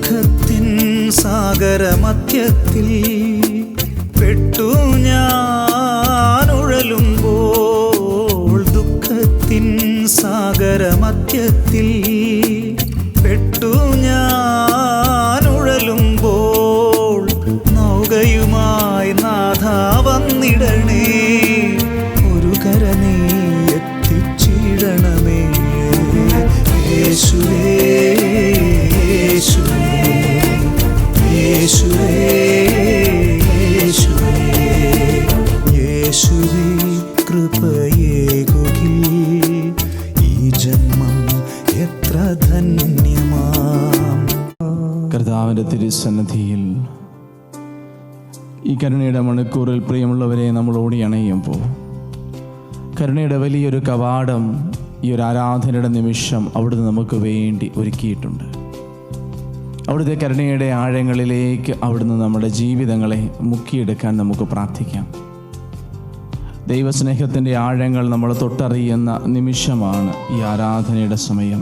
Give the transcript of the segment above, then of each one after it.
ദുഃഖത്തിൻ സാഗരമധ്യത്തിൽ പെട്ടു ഞാൻ ഉഴലുമ്പോൾ, ദുഃഖത്തിൻ സാഗരമധ്യത്തിൽ പെട്ടു ഞാൻ ഉഴലുമ്പോൾ, നൗകയുമായി നാഥ വന്നിടണേ, ഒരു കര നീ എത്തിച്ചിടണമേ. യേശുവേ യേശുവേ യേശുവേ യേശുവേ യേശുവേ കൃപയേകുകിൽ ഈ ജന്മം എത്ര ധന്യമാം. കർത്താവിൻ്റെ തിരുസന്നിധിയിൽ ഈ കരുണയുടെ മണിക്കൂറിൽ പ്രിയമുള്ളവരെ നമ്മൾ ഓടിയണയുമ്പോൾ കരുണയുടെ വലിയൊരു കവാടം ഈ ഒരു ആരാധനയുടെ നിമിഷം അവിടുന്ന് നമുക്ക് വേണ്ടി ഒരുക്കിയിട്ടുണ്ട്. അവിടുത്തെ കരുണയുടെ ആഴങ്ങളിലേക്ക് അവിടുന്ന് നമ്മുടെ ജീവിതങ്ങളെ മുക്കിയെടുക്കാൻ നമുക്ക് പ്രാർത്ഥിക്കാം. ദൈവസ്നേഹത്തിൻ്റെ ആഴങ്ങൾ നമ്മൾ തൊട്ടറിയുന്ന നിമിഷമാണ് ഈ ആരാധനയുടെ സമയം.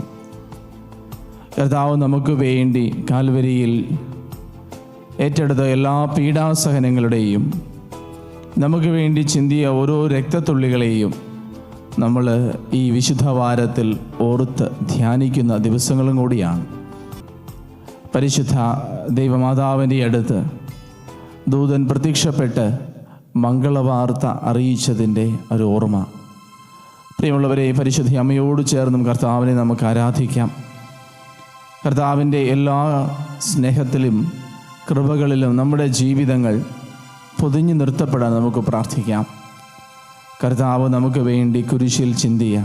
കർത്താവ് നമുക്ക് വേണ്ടി കാൽവരിയിൽ ഏറ്റെടുത്ത എല്ലാ പീഡാസഹനങ്ങളുടെയും നമുക്ക് വേണ്ടി ചിന്തിയ ഓരോ രക്തത്തുള്ളികളെയും നമ്മൾ ഈ വിശുദ്ധ വാരത്തിൽ ഓർത്ത് ധ്യാനിക്കുന്ന ദിവസങ്ങളും കൂടിയാണ്. പരിശുദ്ധ ദൈവമാതാവിൻ്റെ അടുത്ത് ദൂതൻ പ്രത്യക്ഷപ്പെട്ട് മംഗളവാർത്ത അറിയിച്ചതിൻ്റെ ഒരു ഓർമ്മ. പ്രിയമുള്ളവരെ, പരിശുദ്ധ അമ്മയോട് ചേർന്നും കർത്താവിനെ നമുക്ക് ആരാധിക്കാം. കർത്താവിൻ്റെ എല്ലാ സ്നേഹത്തിലും കൃപകളിലും നമ്മുടെ ജീവിതങ്ങൾ പൊതിഞ്ഞു നിർത്തപ്പെടാൻ നമുക്ക് പ്രാർത്ഥിക്കാം. കർത്താവ് നമുക്ക് വേണ്ടി കുരിശിൽ ചിന്തിയ,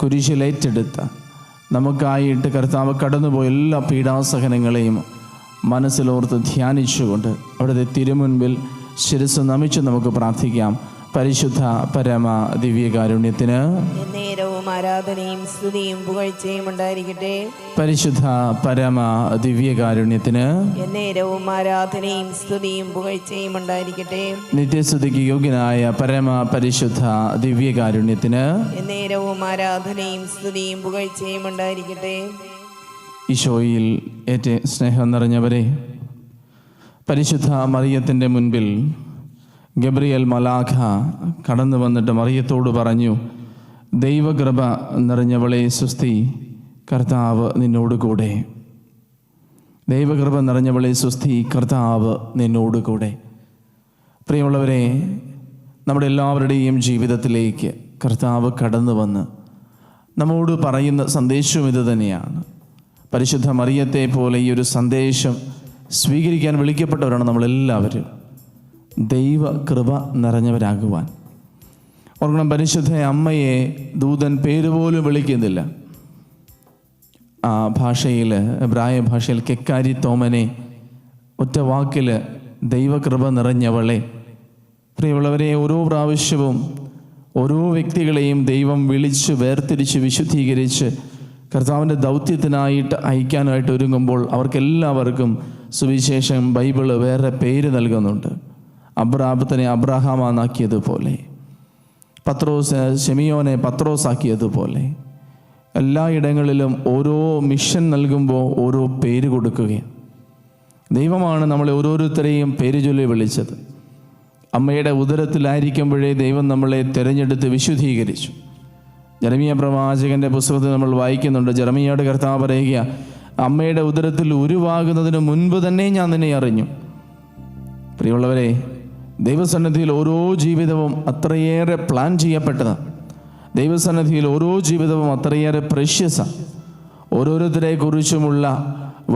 കുരിശിലേറ്റെടുത്ത, നമുക്കായിട്ട് കർത്താവ് കടന്നുപോയ എല്ലാ പീഡാസഹനങ്ങളെയും മനസ്സിലോർത്ത് ധ്യാനിച്ചുകൊണ്ട് അവിടുത്തെ തിരുമുൻപിൽ ശിരസ്സ് നമിച്ച് നമുക്ക് പ്രാർത്ഥിക്കാം. പരിശുദ്ധ പരമ ദിവ്യകാരുണ്യത്തിന് നേരവും ആരാധനയും സ്തുതിയും പുകഴ്ചയും ഉണ്ടായിരിക്കട്ടെ. പരിശുദ്ധ പരമ ദിവ്യകാരുണ്യത്തിന് നേരവും ആരാധനയും സ്തുതിയും പുകഴ്ചയും ഉണ്ടായിരിക്കട്ടെ. നിത്യസ്തുതിക്ക് യോഗ്യനായ പരമ പരിശുദ്ധ ദിവ്യകാരുണ്യത്തിന് നേരവും ആരാധനയും സ്തുതിയും പുകഴ്ചയും ഉണ്ടായിരിക്കട്ടെ. ഈശോയിൽ ഏറ്റവും സ്നേഹം നിറഞ്ഞവരെ, പരിശുദ്ധ മറിയത്തിൻ്റെ മുൻപിൽ ഗബ്രിയേൽ മലാഖ കടന്നു വന്നിട്ട് മറിയത്തോട് പറഞ്ഞു, ദൈവകൃപ നിറഞ്ഞവളെ സ്വസ്തി, കർത്താവ് നിന്നോടുകൂടെ. ദൈവകൃപ നിറഞ്ഞവളെ സ്വസ്തി, കർത്താവ് നിന്നോടുകൂടെ. പ്രിയമുള്ളവരെ, നമ്മുടെ എല്ലാവരുടെയും ജീവിതത്തിലേക്ക് കർത്താവ് കടന്നു വന്ന് നമ്മോട് പറയുന്ന സന്ദേശവും ഇത് തന്നെയാണ്. പരിശുദ്ധ മറിയത്തെ പോലെ ഈ ഒരു സന്ദേശം സ്വീകരിക്കാൻ വിളിക്കപ്പെട്ടവരാണ് നമ്മളെല്ലാവരും. ദൈവകൃപ നിറഞ്ഞവരാകുവാൻ ഓർക്കണം. പരിശുദ്ധ അമ്മയെ ദൂതൻ പേരുപോലും വിളിക്കുന്നില്ല. ആ ഭാഷയിൽ, എബ്രായ ഭാഷയിൽ കെക്കാരി തോമനെ ഒറ്റ വാക്കിൽ ദൈവകൃപ നിറഞ്ഞവളെ. പ്രിയമുള്ളവരെ, ഓരോ പ്രാവശ്യവും ഓരോ വ്യക്തികളെയും ദൈവം വിളിച്ച് വേർതിരിച്ച് വിശുദ്ധീകരിച്ച് കർത്താവിൻ്റെ ദൗത്യത്തിനായിട്ട് അയക്കാനായിട്ട് ഒരുങ്ങുമ്പോൾ അവർക്കെല്ലാവർക്കും സുവിശേഷം, ബൈബിള് വേറെ പേര് നൽകുന്നുണ്ട്. അബ്രാഹത്തിനെ അബ്രഹാമാക്കിയതുപോലെ, ശെമിയോനെ പത്രോസാക്കിയതുപോലെ എല്ലായിടങ്ങളിലും ഓരോ മിഷൻ നൽകുമ്പോൾ ഓരോ പേര് കൊടുക്കുകയാണ്. ദൈവമാണ് നമ്മളെ ഓരോരുത്തരെയും പേര് ചൊല്ലി വിളിച്ചത്. അമ്മയുടെ ഉദരത്തിലായിരിക്കുമ്പോഴേ ദൈവം നമ്മളെ തിരഞ്ഞെടുത്ത് വിശുദ്ധീകരിച്ചു. ജെറമിയ പ്രവാചകൻ്റെ പുസ്തകത്തിൽ നമ്മൾ വായിക്കുന്നുണ്ട്. ജെറമിയയുടെ കർത്താവ് പറയുക, അമ്മയുടെ ഉദരത്തിൽ ഉരുവാകുന്നതിന് മുൻപ് തന്നെ ഞാൻ നിന്നെ അറിഞ്ഞു. പ്രിയമുള്ളവരെ, ദൈവസന്നിധിയിൽ ഓരോ ജീവിതവും അത്രയേറെ പ്ലാൻ ചെയ്യപ്പെട്ടതാണ്. ദൈവസന്നിധിയിൽ ഓരോ ജീവിതവും അത്രയേറെ പ്രഷ്യസാണ്. ഓരോരുത്തരെ കുറിച്ചുമുള്ള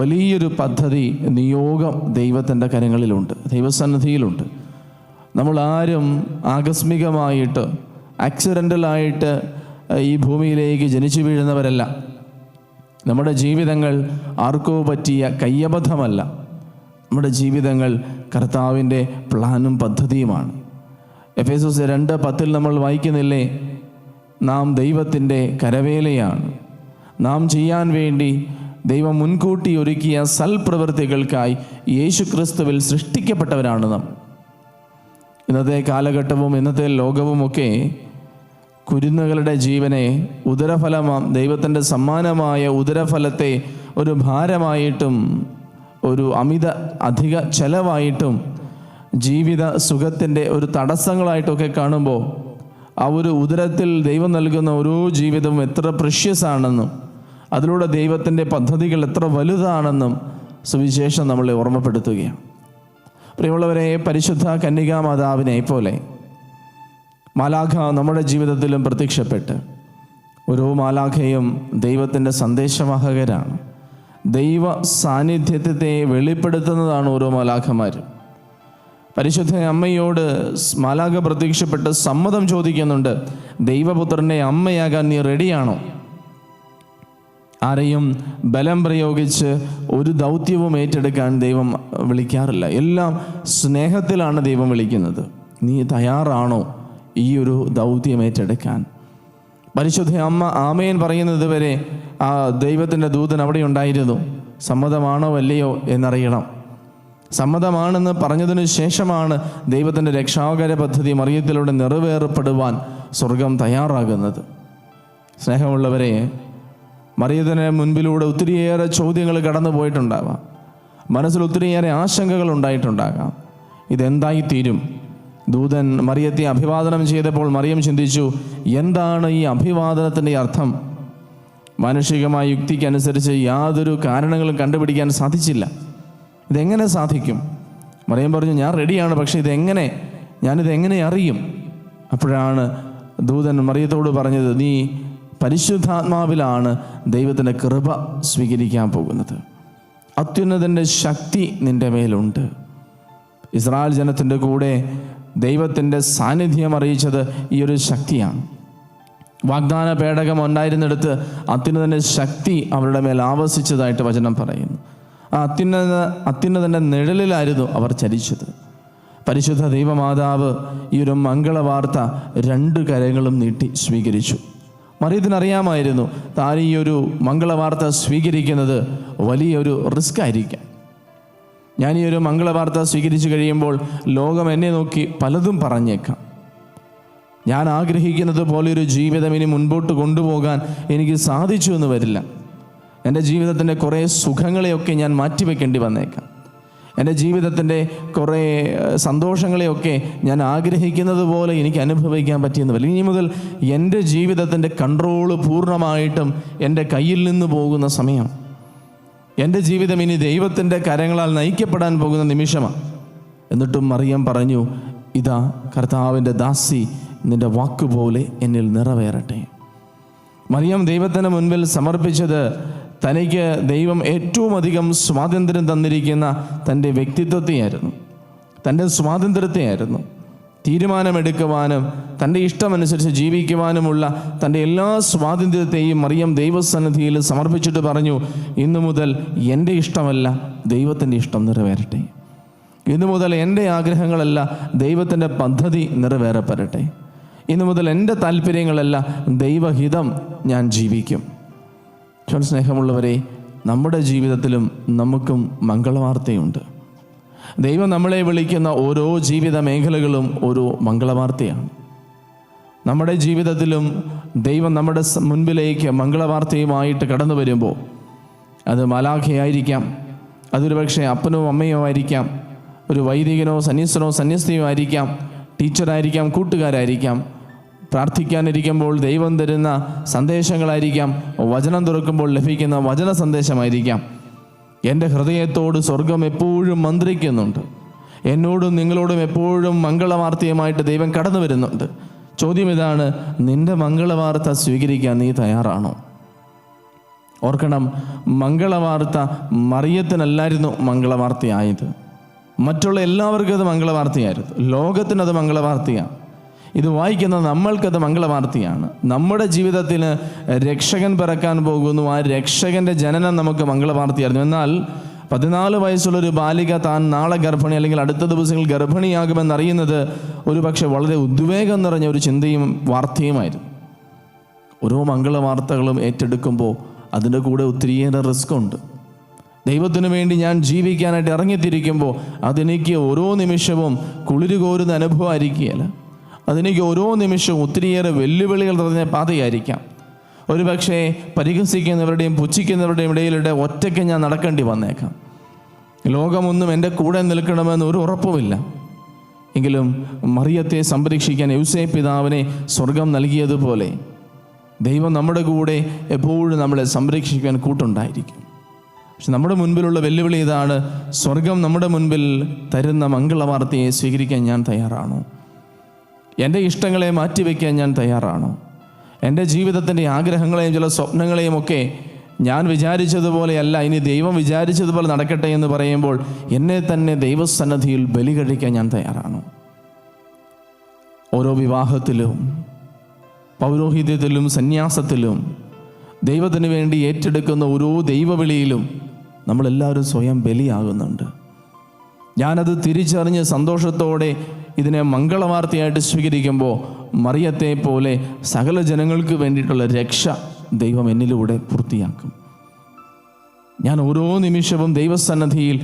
വലിയൊരു പദ്ധതി, നിയോഗം ദൈവത്തിൻ്റെ കരങ്ങളിലുണ്ട്, ദൈവസന്നിധിയിലുണ്ട്. നമ്മളാരും ആകസ്മികമായിട്ട്, ആക്സിഡൻ്റലായിട്ട് ഈ ഭൂമിയിലേക്ക് ജനിച്ചു വീഴുന്നവരല്ല. നമ്മുടെ ജീവിതങ്ങൾ ആർക്കോ പറ്റിയ കയ്യബദ്ധമല്ല. നമ്മുടെ ജീവിതങ്ങൾ കർത്താവിൻ്റെ പ്ലാനും പദ്ധതിയുമാണ്. എഫേസോസ് 2:10 നമ്മൾ വായിക്കുന്നില്ലേ, നാം ദൈവത്തിൻ്റെ കരവേലയാണ്, നാം ചെയ്യാൻ വേണ്ടി ദൈവം മുൻകൂട്ടി ഒരുക്കിയ സൽപ്രവൃത്തികൾക്കായി യേശുക്രിസ്തുവിൽ സൃഷ്ടിക്കപ്പെട്ടവരാണ് നാം. ഇന്നത്തെ കാലഘട്ടവും ഇന്നത്തെ ലോകവുമൊക്കെ കുരുന്നുകളുടെ ജീവനെ, ഉദരഫലമാം ദൈവത്തിൻ്റെ സമ്മാനമായ ഉദരഫലത്തെ ഒരു ഭാരമായിട്ടും ഒരു അധിക ചെലവായിട്ടും ജീവിത സുഖത്തിൻ്റെ ഒരു തടസ്സങ്ങളായിട്ടൊക്കെ കാണുമ്പോൾ ആ ഒരു ഉദരത്തിൽ ദൈവം നൽകുന്ന ഓരോ ജീവിതവും എത്ര പ്രഷ്യസ് ആണെന്നും അതിലൂടെ ദൈവത്തിൻ്റെ പദ്ധതികൾ എത്ര വലുതാണെന്നും സുവിശേഷം നമ്മളെ ഓർമ്മപ്പെടുത്തുകയാണ്. പ്രിയമുള്ളവരെ, പരിശുദ്ധ കന്യകാമാതാവിനെ പോലെ മാലാഖ നമ്മുടെ ജീവിതത്തിലും പ്രത്യക്ഷപ്പെട്ട്, ഓരോ മാലാഖയും ദൈവത്തിൻ്റെ സന്ദേശവാഹകരാണ്. ദൈവ സാന്നിധ്യത്തെ വെളിപ്പെടുത്തുന്നതാണ് ഓരോ മാലാഖമാരും. പരിശുദ്ധ അമ്മയോട് മാലാഖ പ്രത്യക്ഷപ്പെട്ട് സമ്മതം ചോദിക്കുന്നുണ്ട്, ദൈവപുത്രൻ്റെ അമ്മയാകാൻ നീ റെഡിയാണോ? ആരെയും ബലം പ്രയോഗിച്ച് ഒരു ദൗത്യവും ഏറ്റെടുക്കാൻ ദൈവം വിളിക്കാറില്ല. എല്ലാം സ്നേഹത്തിലാണ് ദൈവം വിളിക്കുന്നത്. നീ തയ്യാറാണോ ഈ ഒരു ദൗത്യം ഏറ്റെടുക്കാൻ? പരിശുദ്ധ അമ്മ ആമേൻ പറയുന്നത് വരെ ആ ദൈവത്തിൻ്റെ ദൂതൻ അവിടെ ഉണ്ടായിരുന്നു. സമ്മതമാണോ അല്ലയോ എന്നറിയണം. സമ്മതമാണെന്ന് പറഞ്ഞതിന് ശേഷമാണ് ദൈവത്തിൻ്റെ രക്ഷാകര പദ്ധതി മറിയത്തിലൂടെ നിറവേറപ്പെടുവാൻ സ്വർഗം തയ്യാറാകുന്നത്. സ്നേഹമുള്ളവരെ, മറിയത്തിന് മുൻപിലൂടെ ഒത്തിരിയേറെ ചോദ്യങ്ങൾ കടന്നു പോയിട്ടുണ്ടാവാം. മനസ്സിൽ ഒത്തിരിയേറെ ആശങ്കകൾ ഉണ്ടായിട്ടുണ്ടാകാം. ഇതെന്തായിത്തീരും? ദൂതൻ മറിയത്തെ അഭിവാദനം ചെയ്തപ്പോൾ മറിയം ചിന്തിച്ചു, എന്താണ് ഈ അഭിവാദനത്തിൻ്റെ അർത്ഥം? മാനുഷികമായ യുക്തിക്കനുസരിച്ച് യാതൊരു കാരണങ്ങളും കണ്ടുപിടിക്കാൻ സാധിച്ചില്ല. ഇതെങ്ങനെ സാധിക്കും? മറിയം പറഞ്ഞു, ഞാൻ റെഡിയാണ്, പക്ഷേ ഞാനിതെങ്ങനെ അറിയും? അപ്പോഴാണ് ദൂതൻ മറിയത്തോട് പറഞ്ഞത്, നീ പരിശുദ്ധാത്മാവിലാണ് ദൈവത്തിൻ്റെ കൃപ സ്വീകരിക്കാൻ പോകുന്നത്. അത്യുന്നതൻ്റെ ശക്തി നിൻ്റെ മേലുണ്ട്. ഇസ്രായേൽ ജനത്തിൻ്റെ കൂടെ ദൈവത്തിൻ്റെ സാന്നിധ്യം അറിയിച്ചത് ഈ ഒരു ശക്തിയാണ്. വാഗ്ദാന പേടകം ഉണ്ടായിരുന്നിടത്ത് അത്യുന്നതൻ്റെ ശക്തി അവരുടെ മേൽ ആവസിച്ചതായിട്ട് വചനം പറയുന്നു. ആ അത്യുന്നതൻ്റെ നിഴലിലായിരുന്നു അവർ ചരിച്ചത്. പരിശുദ്ധ ദൈവമാതാവ് ഈ ഒരു മംഗളവാർത്ത 2 കരങ്ങളും നീട്ടി സ്വീകരിച്ചു. മറിയത്തിനറിയാമായിരുന്നു താൻ ഈ ഒരു മംഗളവാർത്ത സ്വീകരിക്കുന്നത് വലിയൊരു റിസ്ക് ആയിരിക്കാം. ഞാൻ ഈ ഒരു മംഗളവാർത്ത സ്വീകരിച്ചു കഴിയുമ്പോൾ ലോകം എന്നെ നോക്കി പലതും പറഞ്ഞേക്കാം. ഞാൻ ആഗ്രഹിക്കുന്നത് പോലെയൊരു ജീവിതം ഇനി മുൻപോട്ട് കൊണ്ടുപോകാൻ എനിക്ക് സാധിച്ചു എന്ന് വരില്ല. എൻ്റെ ജീവിതത്തിൻ്റെ കുറേ സുഖങ്ങളെയൊക്കെ ഞാൻ മാറ്റിവെക്കേണ്ടി വന്നേക്കാം. എൻ്റെ ജീവിതത്തിൻ്റെ കുറേ സന്തോഷങ്ങളെയൊക്കെ ഞാൻ ആഗ്രഹിക്കുന്നത് പോലെ എനിക്ക് അനുഭവിക്കാൻ പറ്റിയെന്ന് വരില്ല. ഇനി മുതൽ എൻ്റെ ജീവിതത്തിൻ്റെ കൺട്രോള് പൂർണ്ണമായിട്ടും എൻ്റെ കയ്യിൽ നിന്ന് പോകുന്ന സമയം. എൻ്റെ ജീവിതം ഇനി ദൈവത്തിൻ്റെ കരങ്ങളാൽ നയിക്കപ്പെടാൻ പോകുന്ന നിമിഷമാണ്. എന്നിട്ടും മറിയം പറഞ്ഞു, ഇതാ കർത്താവിൻ്റെ ദാസി, നിൻ്റെ വാക്കുപോലെ എന്നിൽ നിറവേറട്ടെ. മറിയം ദൈവത്തിന് മുൻപിൽ സമർപ്പിച്ചത് തനിക്ക് ദൈവം ഏറ്റവും അധികം സ്വാതന്ത്ര്യം തന്നിരിക്കുന്ന തൻ്റെ വ്യക്തിത്വത്തെയായിരുന്നു, തൻ്റെ സ്വാതന്ത്ര്യത്തെയായിരുന്നു. തീരുമാനമെടുക്കുവാനും തൻ്റെ ഇഷ്ടമനുസരിച്ച് ജീവിക്കുവാനുമുള്ള തൻ്റെ എല്ലാ സ്വാതന്ത്ര്യത്തെയും മറിയം ദൈവസന്നിധിയിൽ സമർപ്പിച്ചിട്ട് പറഞ്ഞു, ഇന്നു മുതൽ എൻ്റെ ഇഷ്ടമല്ല, ദൈവത്തിൻ്റെ ഇഷ്ടം നിറവേറട്ടെ. ഇന്നു മുതൽ എൻ്റെ ആഗ്രഹങ്ങളല്ല, ദൈവത്തിൻ്റെ പദ്ധതി നിറവേറപ്പെടട്ടെ. ഇന്നു മുതൽ എൻ്റെ താല്പര്യങ്ങളല്ല, ദൈവഹിതം ഞാൻ ജീവിക്കും. സ്നേഹമുള്ളവരെ, നമ്മുടെ ജീവിതത്തിലും നമുക്കും മംഗളവാർത്തയുണ്ട്. ദൈവം നമ്മളെ വിളിക്കുന്ന ഓരോ ജീവിത മേഖലകളും ഒരു മംഗളവാർത്തയാണ്. നമ്മുടെ ജീവിതത്തിലും ദൈവം നമ്മുടെ മുൻപിലേക്ക് മംഗളവാർത്തയുമായിട്ട് കടന്നു വരുമ്പോൾ അത് മാലാഖയായിരിക്കാം, അതൊരു പക്ഷേ അപ്പനോ അമ്മയോ ആയിരിക്കാം, ഒരു വൈദികനോ സന്യസ്തനോ സന്യസ്തയോ ആയിരിക്കാം, ടീച്ചറായിരിക്കാം, കൂട്ടുകാരായിരിക്കാം, പ്രാർത്ഥിക്കാനിരിക്കുമ്പോൾ ദൈവം തരുന്ന സന്ദേശങ്ങളായിരിക്കാം, വചനം തുറക്കുമ്പോൾ ലഭിക്കുന്ന വചന സന്ദേശമായിരിക്കാം. എൻ്റെ ഹൃദയത്തോട് സ്വർഗം എപ്പോഴും മന്ത്രിക്കുന്നുണ്ട്. എന്നോടും നിങ്ങളോടും എപ്പോഴും മംഗളവാർത്തയുമായിട്ട് ദൈവം കടന്നു വരുന്നുണ്ട്. ചോദ്യം ഇതാണ്, നിൻ്റെ മംഗളവാർത്ത സ്വീകരിക്കാൻ നീ തയ്യാറാണോ? ഓർക്കണം, മംഗളവാർത്ത മറിയത്തിനല്ലായിരുന്നു മംഗളവാർത്തയായത്. മറ്റുള്ള എല്ലാവർക്കും അത് മംഗളവാർത്തയായിരുന്നു. ലോകത്തിനത് മംഗളവാർത്തയാണ്. ഇത് വായിക്കുന്ന നമ്മൾക്കത് മംഗളവാർത്തയാണ്. നമ്മുടെ ജീവിതത്തിന് രക്ഷകൻ പിറക്കാൻ പോകുന്നു. ആ രക്ഷകൻ്റെ ജനനം നമുക്ക് മംഗളവാർത്തയായിരുന്നു. എന്നാൽ 14 വയസ്സുള്ളൊരു ബാലിക താൻ നാളെ ഗർഭിണി അല്ലെങ്കിൽ അടുത്ത ദിവസങ്ങളിൽ ഗർഭിണിയാകുമെന്നറിയുന്നത് ഒരു പക്ഷേ വളരെ ഉദ്വേഗം നിറഞ്ഞ ഒരു ചിന്തയും വാർത്തയുമായിരുന്നു. ഓരോ മംഗളവാർത്തകളും ഏറ്റെടുക്കുമ്പോൾ അതിൻ്റെ കൂടെ ഒത്തിരിയേറെ റിസ്ക് ഉണ്ട്. ദൈവത്തിനു വേണ്ടി ഞാൻ ജീവിക്കാനായിട്ട് ഇറങ്ങിത്തിരിക്കുമ്പോൾ അതെനിക്ക് ഓരോ നിമിഷവും കുളിര് കോരുന്ന അനുഭവമായിരിക്കുകയല്ല. അതെനിക്ക് ഓരോ നിമിഷവും ഒത്തിരിയേറെ വെല്ലുവിളികൾ നിറഞ്ഞ പാതയായിരിക്കാം. ഒരു പക്ഷേ പരിഹസിക്കുന്നവരുടെയും പുച്ഛിക്കുന്നവരുടെയും ഇടയിലൂടെ ഒറ്റയ്ക്ക് ഞാൻ നടക്കേണ്ടി വന്നേക്കാം. ലോകമൊന്നും എൻ്റെ കൂടെ നിൽക്കണമെന്ന് ഒരു ഉറപ്പുമില്ല. എങ്കിലും മറിയത്തെ സംരക്ഷിക്കാൻ യൗസേപ്പ് പിതാവിനെ സ്വർഗം നൽകിയതുപോലെ ദൈവം നമ്മുടെ കൂടെ എപ്പോഴും നമ്മളെ സംരക്ഷിക്കാൻ കൂട്ടുണ്ടായിരിക്കും. പക്ഷെ നമ്മുടെ മുൻപിലുള്ള വെല്ലുവിളി ഇതാണ്: സ്വർഗം നമ്മുടെ മുൻപിൽ തരുന്ന മംഗളവാർത്തയെ സ്വീകരിക്കാൻ ഞാൻ തയ്യാറാണോ? എൻ്റെ ഇഷ്ടങ്ങളെ മാറ്റിവെക്കാൻ ഞാൻ തയ്യാറാണോ? എൻ്റെ ജീവിതത്തിൻ്റെ ആഗ്രഹങ്ങളെയും ചില സ്വപ്നങ്ങളെയും ഒക്കെ ഞാൻ വിചാരിച്ചതുപോലെയല്ല, ഇനി ദൈവം വിചാരിച്ചതുപോലെ നടക്കട്ടെ എന്ന് പറയുമ്പോൾ എന്നെ തന്നെ ദൈവസന്നിധിയിൽ ബലി കഴിക്കാൻ ഞാൻ തയ്യാറാണോ? ഓരോ വിവാഹത്തിലും പൗരോഹിത്യത്തിലും സന്യാസത്തിലും ദൈവത്തിന് വേണ്ടി ഏറ്റെടുക്കുന്ന ഓരോ ദൈവവിളിയിലും നമ്മളെല്ലാവരും സ്വയം ബലിയാകുന്നുണ്ട്. ഞാനത് തിരിച്ചറിഞ്ഞ് സന്തോഷത്തോടെ ഇതിനെ മംഗളവാർത്തയായിട്ട് സ്വീകരിക്കുമ്പോൾ മറിയത്തെ പോലെ സകല ജനങ്ങൾക്ക് വേണ്ടിയിട്ടുള്ള രക്ഷ ദൈവം എന്നിലൂടെ പൂർത്തിയാക്കും. ഞാൻ ഓരോ നിമിഷവും ദൈവസന്നിധിയിൽ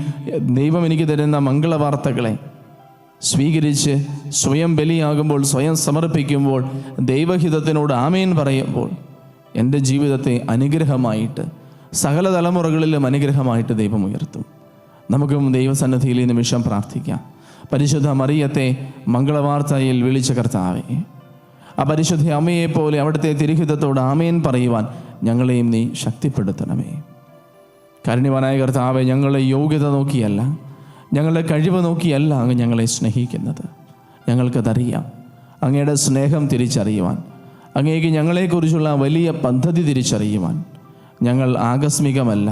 ദൈവം എനിക്ക് തരുന്ന മംഗളവാർത്തകളെ സ്വീകരിച്ച് സ്വയം ബലിയാകുമ്പോൾ, സ്വയം സമർപ്പിക്കുമ്പോൾ, ദൈവഹിതത്തിനോട് ആമേൻ പറയുമ്പോൾ എൻ്റെ ജീവിതത്തെ അനുഗ്രഹമായിട്ട് സകല തലമുറകളിലും അനുഗ്രഹമായിട്ട് ദൈവം ഉയർത്തും. നമുക്കും ദൈവസന്നിധിയിൽ ഈ നിമിഷം പ്രാർത്ഥിക്കാം. പരിശുദ്ധ മറിയത്തെ മംഗളവാർത്തയിൽ വിളിച്ച കർത്താവേ, ആ പരിശുദ്ധ അമ്മയെപ്പോലെ അവിടുത്തെ തിരുഹിതത്തോട് ആമേൻ പറയുവാൻ ഞങ്ങളെയും നീ ശക്തിപ്പെടുത്തണമേ. കാരുണ്യവാനായ കർത്താവേ, ഞങ്ങളുടെ യോഗ്യത നോക്കിയല്ല, ഞങ്ങളുടെ കഴിവ് നോക്കിയല്ല അങ്ങ് ഞങ്ങളെ സ്നേഹിക്കുന്നത്. ഞങ്ങൾക്കതറിയാം. അങ്ങയുടെ സ്നേഹം തിരിച്ചറിയുവാൻ, അങ്ങേക്ക് ഞങ്ങളെക്കുറിച്ചുള്ള വലിയ പദ്ധതി തിരിച്ചറിയുവാൻ ഞങ്ങൾ ആകസ്മികമല്ല,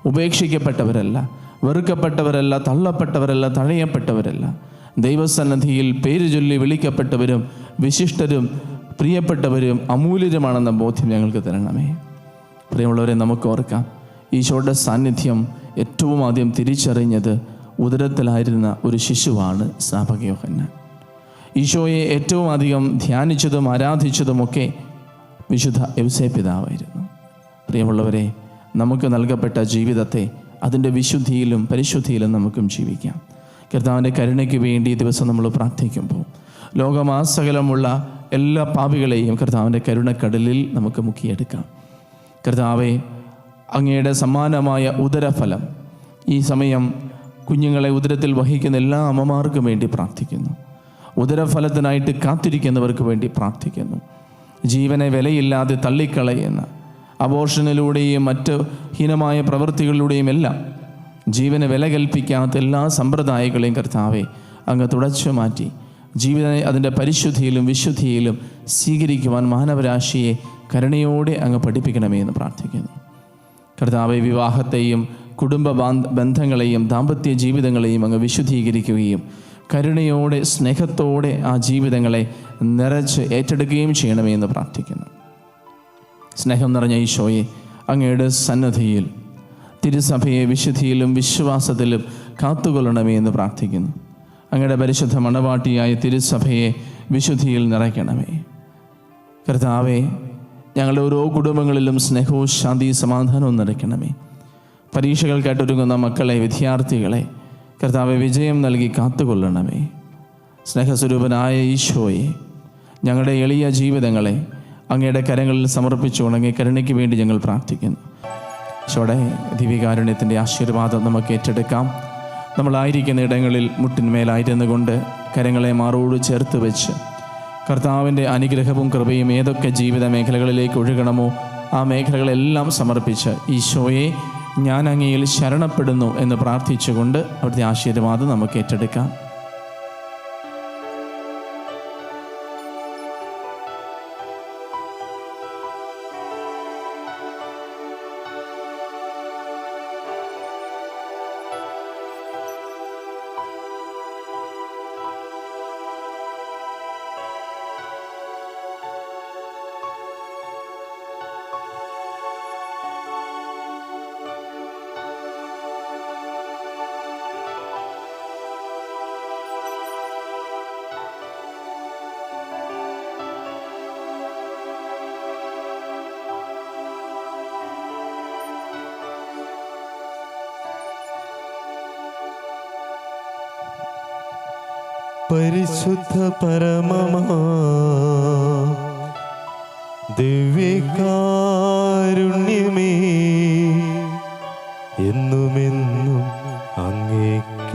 ഉപേക്ഷിക്കപ്പെട്ടവരല്ല, വെറുക്കപ്പെട്ടവരല്ല, തള്ളപ്പെട്ടവരല്ല, തഴയപ്പെട്ടവരല്ല. ദൈവസന്നിധിയിൽ പേര് ചൊല്ലി വിളിക്കപ്പെട്ടവരും വിശിഷ്ടരും പ്രിയപ്പെട്ടവരും അമൂല്യരുമാണെന്ന ബോധ്യം ഞങ്ങൾക്ക് തരണമേ. പ്രിയമുള്ളവരെ, നമുക്ക് ഓർക്കാം, ഈശോയുടെ സാന്നിധ്യം ഏറ്റവും ആദ്യം തിരിച്ചറിഞ്ഞത് ഉദരത്തിലായിരുന്ന ഒരു ശിശുവാണ് സ്നാപക യോഹന്നാൻ. ഈശോയെ ഏറ്റവും അധികം ധ്യാനിച്ചതും ആരാധിച്ചതുമൊക്കെ വിശുദ്ധ യൗസേപ്പ് പിതാവായിരുന്നു. പ്രിയമുള്ളവരെ, നമുക്ക് നൽകപ്പെട്ട ജീവിതത്തെ അതിൻ്റെ വിശുദ്ധിയിലും പരിശുദ്ധിയിലും നമുക്കും ജീവിക്കാം. കർത്താവിൻ്റെ കരുണയ്ക്ക് വേണ്ടി ഈ ദിവസം നമ്മൾ പ്രാർത്ഥിക്കുമ്പോൾ ലോകമാസകലമുള്ള എല്ലാ പാപികളെയും കർത്താവിൻ്റെ കരുണക്കടലിൽ നമുക്ക് മുക്കിയെടുക്കാം. കർത്താവെ, അങ്ങയുടെ സമാനമായ ഉദരഫലം ഈ സമയം കുഞ്ഞുങ്ങളെ ഉദരത്തിൽ വഹിക്കുന്ന എല്ലാ അമ്മമാർക്കും വേണ്ടി പ്രാർത്ഥിക്കുന്നു. ഉദരഫലത്തിനായിട്ട് കാത്തിരിക്കുന്നവർക്ക് വേണ്ടി പ്രാർത്ഥിക്കുന്നു. ജീവനെ വിലയില്ലാതെ തള്ളിക്കളയുന്ന അബോർഷനിലൂടെയും മറ്റ് ഹീനമായ പ്രവൃത്തികളിലൂടെയും എല്ലാം ജീവന് വില കൽപ്പിക്കാത്ത എല്ലാ സമ്പ്രദായങ്ങളെയും കർത്താവെ അങ്ങ് തുടച്ചു മാറ്റി ജീവിതത്തെ അതിൻ്റെ പരിശുദ്ധിയിലും വിശുദ്ധിയിലും സ്വീകരിക്കുവാൻ മാനവരാശിയെ കരുണയോടെ അങ്ങ് പഠിപ്പിക്കണമേ എന്ന് പ്രാർത്ഥിക്കുന്നു. കർത്താവെ, വിവാഹത്തെയും കുടുംബ ബന്ധങ്ങളെയും ദാമ്പത്യ ജീവിതങ്ങളെയും അങ്ങ് വിശുദ്ധീകരിക്കുകയും കരുണയോടെ സ്നേഹത്തോടെ ആ ജീവിതങ്ങളെ നിറച്ച് ഏറ്റെടുക്കുകയും ചെയ്യണമേ എന്ന് പ്രാർത്ഥിക്കുന്നു. സ്നേഹം നിറഞ്ഞ ഈശോയെ, അങ്ങയുടെ സന്നദ്ധിയിൽ തിരുസഭയെ വിശുദ്ധിയിലും വിശ്വാസത്തിലും കാത്തുകൊള്ളണമേ എന്ന് പ്രാർത്ഥിക്കുന്നു. അങ്ങയുടെ പരിശുദ്ധ മണവാട്ടിയായ തിരുസഭയെ വിശുദ്ധിയിൽ നിറയ്ക്കണമേ. കർത്താവെ, ഞങ്ങളുടെ ഓരോ കുടുംബങ്ങളിലും സ്നേഹവും ശാന്തിയും സമാധാനവും നിറയ്ക്കണമേ. പരീക്ഷകൾക്കായിട്ടൊരുങ്ങുന്ന മക്കളെ, വിദ്യാർത്ഥികളെ കർത്താവെ വിജയം നൽകി കാത്തുകൊള്ളണമേ. സ്നേഹസ്വരൂപനായ ഈശോയെ, ഞങ്ങളുടെ എളിയ ജീവിതങ്ങളെ അങ്ങയുടെ കരങ്ങളിൽ സമർപ്പിച്ചുകൊണ്ട് അങ്ങേ കരുണയ്ക്ക് വേണ്ടി ഞങ്ങൾ പ്രാർത്ഥിക്കുന്നു. ഈശോയുടെ ദിവ്യകാരുണ്യത്തിൻ്റെ ആശീർവാദം നമുക്ക് ഏറ്റെടുക്കാം. നമ്മളായിരിക്കുന്ന ഇടങ്ങളിൽ മുട്ടിന്മേലായിരുന്നു കൊണ്ട് കരങ്ങളെ മാറോട് ചേർത്ത് വെച്ച് കർത്താവിൻ്റെ അനുഗ്രഹവും കൃപയും ഏതൊക്കെ ജീവിത മേഖലകളിലേക്ക് ഒഴുകണമോ ആ മേഖലകളെല്ലാം സമർപ്പിച്ച് ഈശോയെ, ഞാൻ അങ്ങയിൽ ശരണപ്പെടുന്നു എന്ന് പ്രാർത്ഥിച്ചുകൊണ്ട് അവിടുത്തെ ആശീർവാദം നമുക്ക് ഏറ്റെടുക്കാം. പരിശുദ്ധ പരമമാ ദിവ്യകാരുണ്യമേ, എന്നുമെന്നും അങ്ങേക്കാരാധന.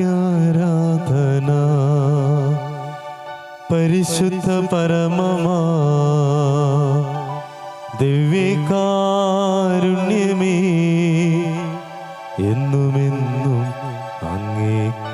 പരിശുദ്ധ പരമമാ ദിവ്യകാരുണ്യമേ, എന്നുമെന്നും അങ്ങേക്ക്